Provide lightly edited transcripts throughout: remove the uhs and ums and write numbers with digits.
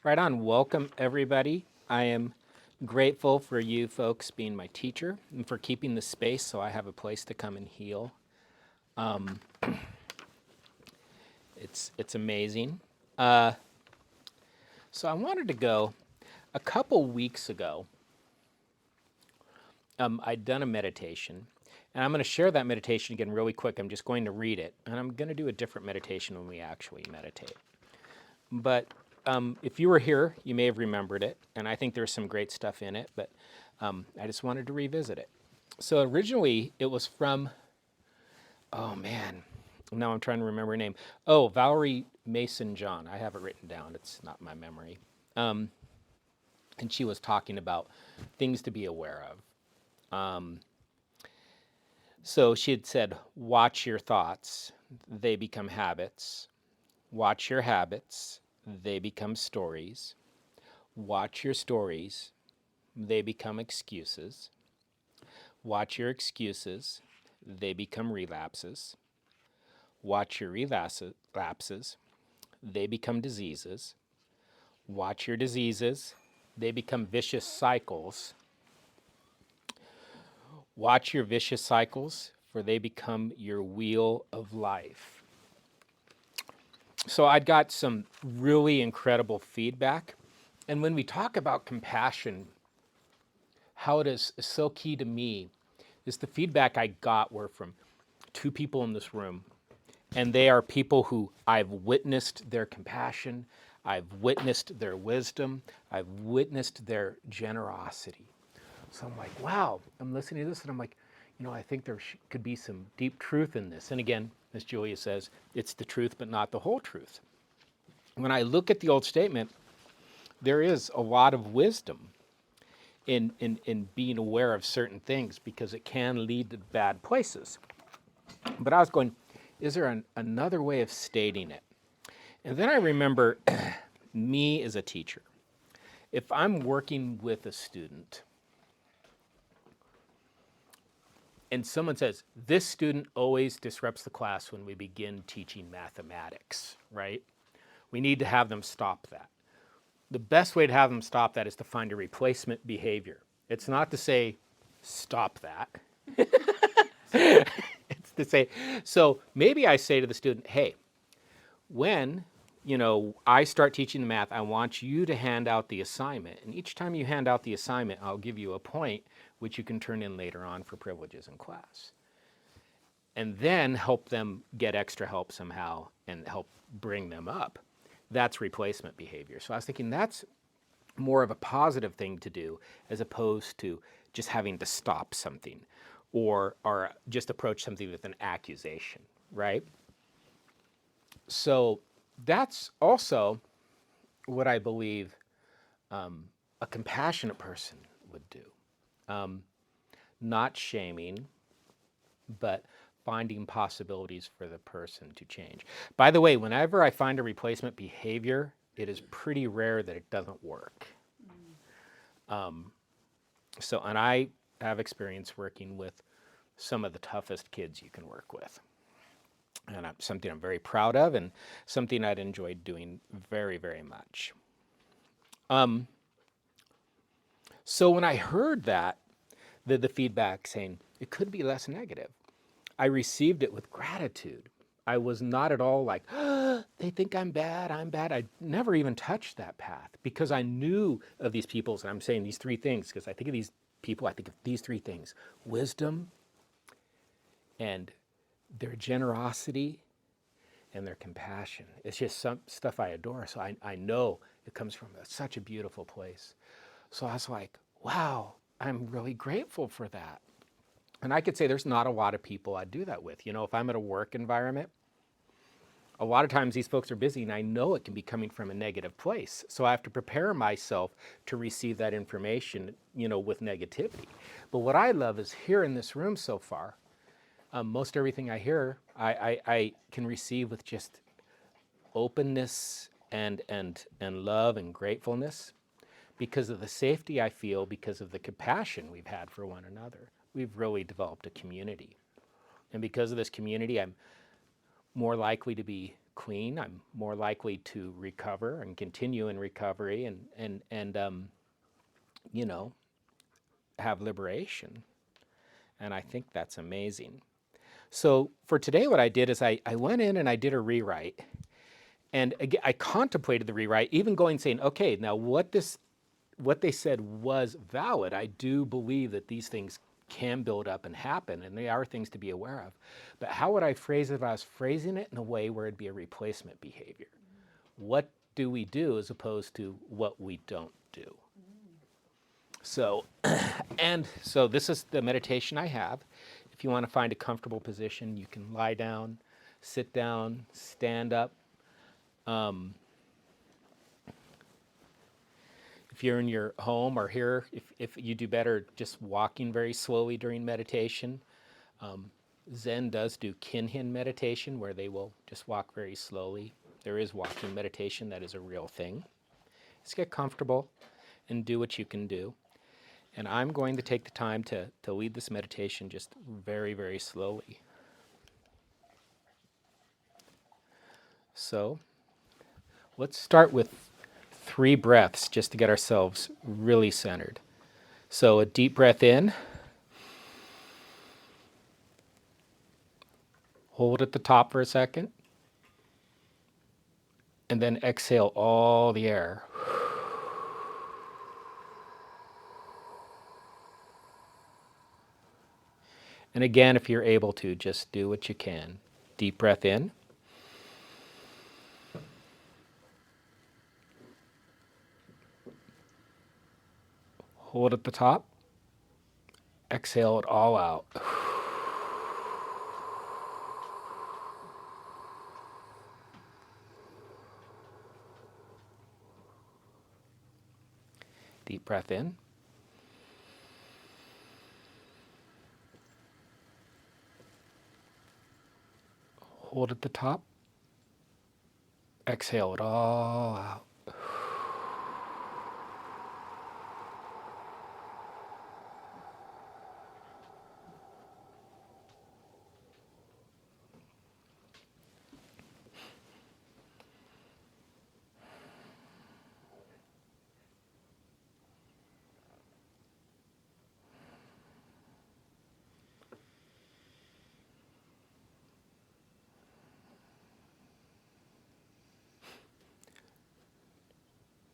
Right on. Welcome, everybody. I am grateful for you folks being my teacher and for keeping the space so I have a place to come and heal. It's amazing. So I wanted to go a couple weeks ago. I'd done a meditation, and I'm going to share that meditation again really quick. I'm just going to read it, and I'm going to do a different meditation when we actually meditate. But if you were here, you may have remembered it, and I think there's some great stuff in it, but I just wanted to revisit it. So originally, it was from, oh man, now I'm trying to remember her name. Oh, Valerie Mason John. I have it written down, it's not my memory. And she was talking about things to be aware of. So she had said, watch your thoughts, they become habits. Watch your habits, they become stories. Watch your stories, they become excuses. Watch your excuses, they become relapses. Watch your relapses, they become diseases. Watch your diseases, they become vicious cycles. Watch your vicious cycles, for they become your wheel of life. So I'd got some really incredible feedback. And when we talk about compassion, how it is so key to me is the feedback I got were from two people in this room. And they are people who I've witnessed their compassion, I've witnessed their wisdom, I've witnessed their generosity. So I'm like, wow, I'm listening to this and I'm like, I think there could be some deep truth in this. And again, as Julia says, it's the truth, but not the whole truth. When I look at the old statement, there is a lot of wisdom in being aware of certain things because it can lead to bad places. But I was going, is there another way of stating it? And then I remember me as a teacher. If I'm working with a student and someone says, this student always disrupts the class when we begin teaching mathematics, right? We need to have them stop that. The best way to have them stop that is to find a replacement behavior. It's not to say, stop that. It's to say, so maybe I say to the student, hey, when I start teaching the math, I want you to hand out the assignment. And each time you hand out the assignment, I'll give you a point which you can turn in later on for privileges in class. And then help them get extra help somehow and help bring them up. That's replacement behavior. So I was thinking that's more of a positive thing to do as opposed to just having to stop something or just approach something with an accusation, right? So that's also what I believe a compassionate person would do. Not shaming, but finding possibilities for the person to change. By the way, whenever I find a replacement behavior, it is pretty rare that it doesn't work. And I have experience working with some of the toughest kids you can work with. And something I'm very proud of and something I'd enjoyed doing very, very much. So when I heard that, the feedback saying it could be less negative, I received it with gratitude. I was not at all like, they think I'm bad, I'm bad. I never even touched that path because I knew of these peoples, and I'm saying these three things because I think of these people, I think of these three things: wisdom and their generosity and their compassion. It's just some stuff I adore. So I know it comes from such a beautiful place. So I was like, wow, I'm really grateful for that. And I could say there's not a lot of people I do that with. If I'm at a work environment, a lot of times these folks are busy and I know it can be coming from a negative place. So I have to prepare myself to receive that information, with negativity. But what I love is here in this room so far, most everything I hear, I can receive with just openness and love and gratefulness because of the safety I feel, because of the compassion we've had for one another. We've really developed a community. And because of this community, I'm more likely to be clean. I'm more likely to recover and continue in recovery and you know, have liberation. And I think that's amazing. So for today, what I did is I went in and I did a rewrite. And again, I contemplated the rewrite, even going saying, okay, now what they said was valid. I do believe that these things can build up and happen, and they are things to be aware of. But how would I phrase it if I was phrasing it in a way where it'd be a replacement behavior? What do we do as opposed to what we don't do? So, and so this is the meditation I have. If you want to find a comfortable position, you can lie down, sit down, stand up. If you're in your home or here, if you do better just walking very slowly during meditation. Zen does do Kinhin meditation where they will just walk very slowly. There is walking meditation, that is a real thing. Just get comfortable and do what you can do. And I'm going to take the time to lead this meditation just very, very slowly. So let's start with 3 breaths just to get ourselves really centered. So a deep breath in. Hold at the top for a second. And then exhale all the air. And again, if you're able to, just do what you can. Deep breath in. Hold at the top. Exhale it all out. Deep breath in. Hold at the top. Exhale it all out.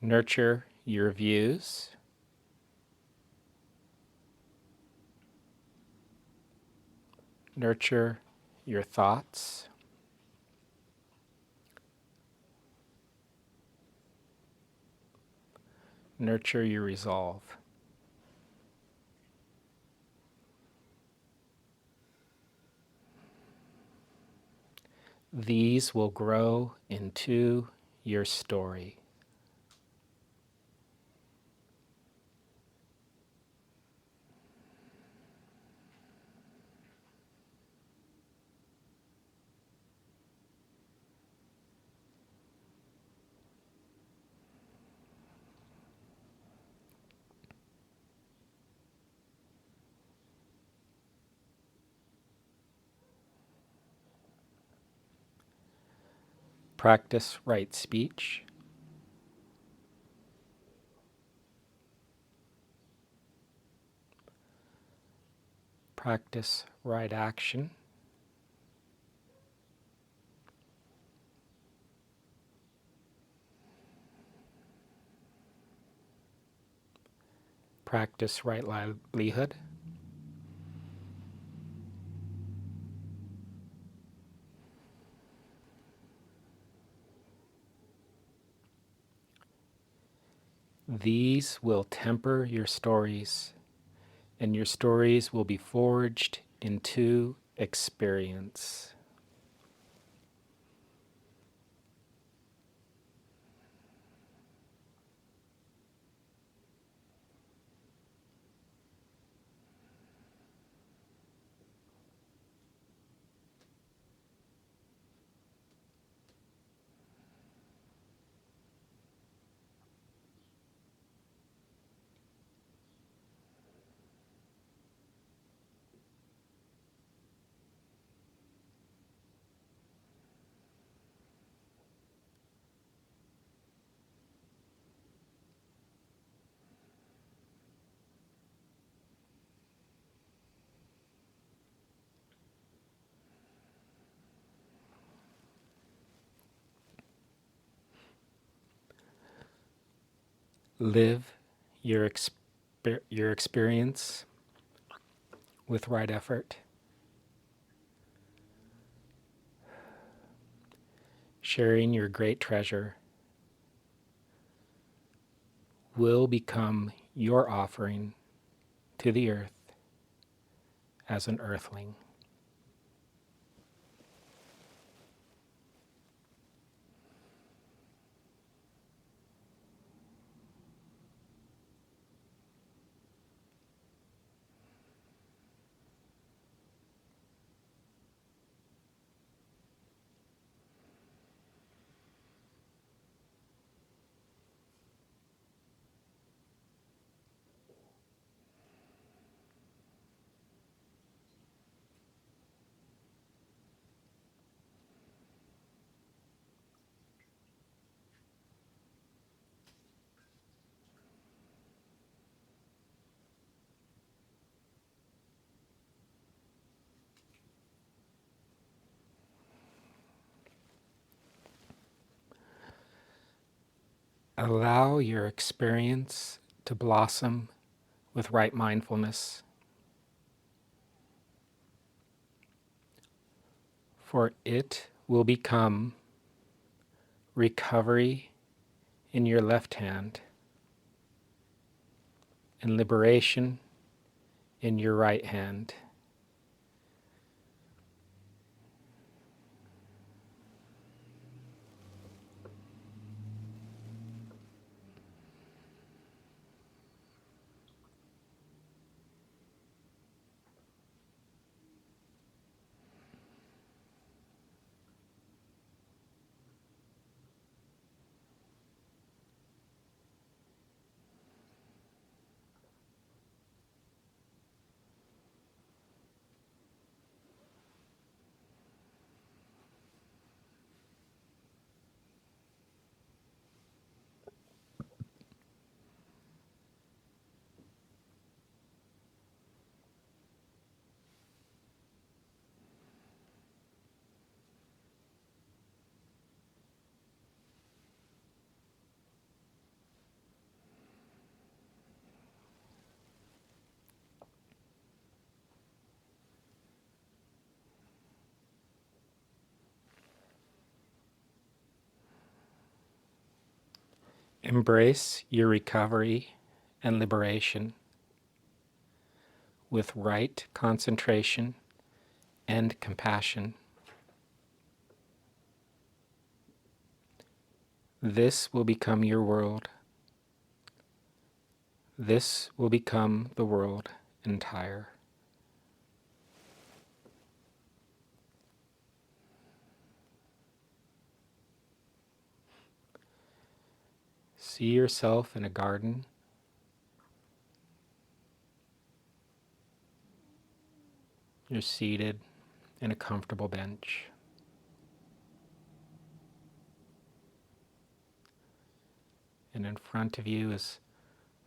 Nurture your views. Nurture your thoughts. Nurture your resolve. These will grow into your story. Practice right speech. Practice right action. Practice right livelihood. These will temper your stories, and your stories will be forged into experience. Live your experience with right effort. Sharing your great treasure will become your offering to the earth as an earthling. Allow your experience to blossom with right mindfulness, for it will become recovery in your left hand and liberation in your right hand. Embrace your recovery and liberation with right concentration and compassion. This will become your world. This will become the world entire. See yourself in a garden. You're seated in a comfortable bench. And in front of you is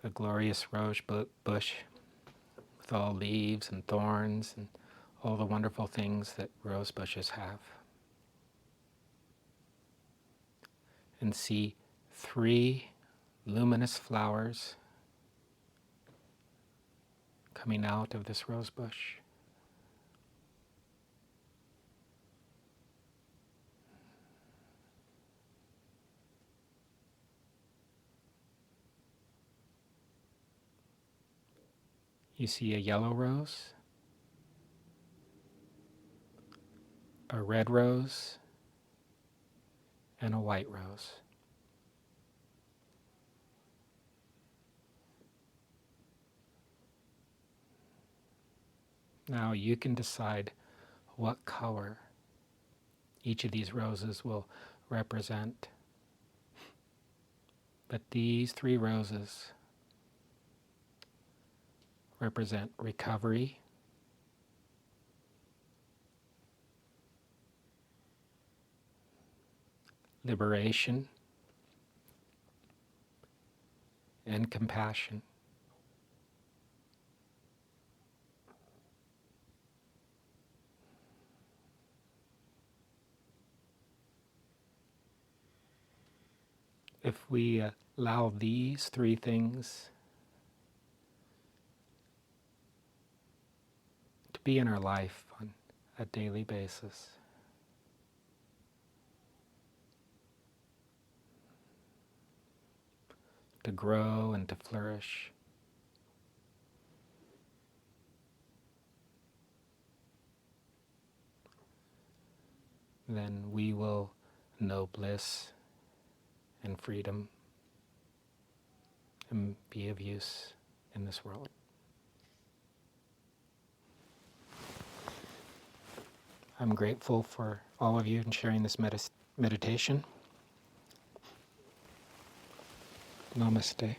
a glorious rose bush with all leaves and thorns and all the wonderful things that rose bushes have. And see 3 luminous flowers coming out of this rose bush. You see a yellow rose, a red rose, and a white rose. Now you can decide what color each of these roses will represent. But these 3 roses represent recovery, liberation, and compassion. If we Allow these three things to be in our life on a daily basis. To grow and to flourish. Then we will know bliss and freedom and be of use in this world. I'm grateful for all of you and sharing this meditation. Namaste.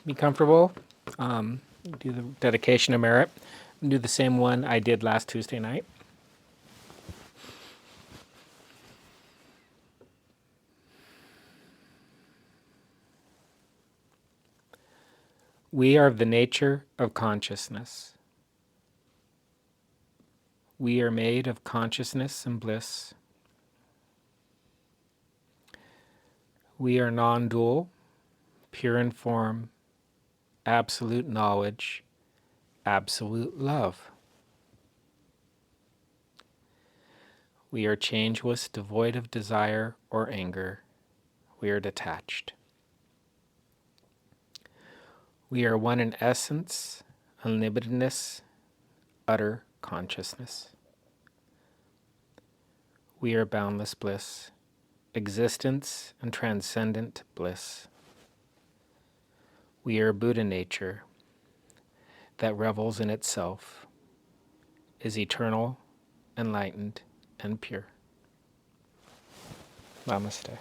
Be comfortable. Do the dedication of merit. Do the same one I did last Tuesday night. We are of the nature of consciousness. We are made of consciousness and bliss. We are non-dual, pure in form, absolute knowledge, absolute love. We are changeless, devoid of desire or anger. We are detached. We are one in essence, unlimitedness, utter consciousness. We are boundless bliss, existence and transcendent bliss. We are Buddha nature that revels in itself, is eternal, enlightened, and pure. Namaste.